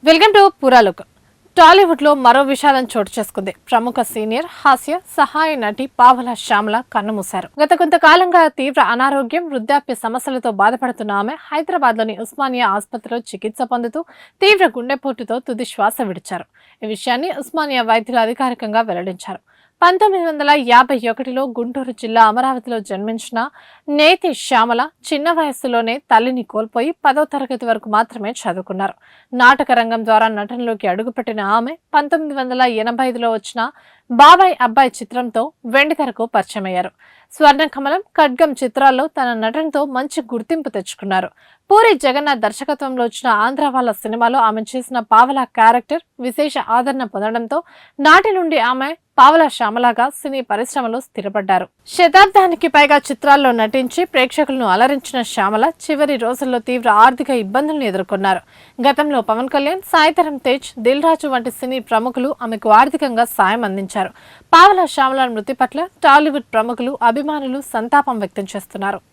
Welcome to పురాలుక్. Tollywood లో మరో విషాదం చోటు చేసుకుంది. ప్రముఖ సీనియర్ హాస్య సహాయ నటి పావలా శ్యామల కన్నుమూశారు. గత కొంతకాలంగా తీవ్ర అనారోగ్యం, వృద్ధాప్య సమస్యలతో బాధపడుతున్న ఆమె హైదరాబాద్ లోని ఉస్మానియా ఆసుపత్రిలో చికిత్స పొందుతూ తీవ్ర గుండెపోటుతో తుది శ్వాస విడిచారు. ఈ విషయాన్ని ఉస్మానియా వైద్యులు అధికారికంగా వెల్లడించారు. 1951లో గుంటూరు జిల్లా అమరావతిలో జన్మించిన నేతి శ్యామల చిన్న వయస్సులోనే తల్లిని కోల్పోయి 10వ తరగతి వరకు మాత్రమే చదువుకున్నారు. నాటక రంగం ద్వారా నటనలోకి అడుగుపెట్టిన ఆమె 1985లో వచ్చిన బాబాయ్ అబ్బాయి చిత్రంతో వెండితెరకు పరిచయమయ్యారు. స్వర్ణకమలం, ఖడ్గం చిత్రాల్లో తన నటనతో మంచి గుర్తింపు తెచ్చుకున్నారు. పూరి జగన్నాథ్ దర్శకత్వంలో వచ్చిన ఆంధ్ర వాళ్ళ సినిమాలో ఆమె చేసిన పావలా క్యారెక్టర్ విశేష ఆదరణ పొందడంతో నాటి నుండి ఆమె పావలా శ్యామలగా సినీ పరిశ్రమలో స్థిరపడ్డారు. శతాబ్దానికి పైగా చిత్రాల్లో నటించి ప్రేక్షకులను అలరించిన శ్యామల చివరి రోజుల్లో తీవ్ర ఆర్థిక ఇబ్బందులను ఎదుర్కొన్నారు. గతంలో పవన్ కళ్యాణ్, సాయిధరమ్ తేజ్, దిల్ రాజు వంటి సినీ ప్రముఖులు ఆమెకు ఆర్థికంగా సాయం అందించారు. పావలా శ్యామల మృతి పట్ల టాలీవుడ్ ప్రముఖులు, అభిమానులు సంతాపం వ్యక్తం చేస్తున్నారు.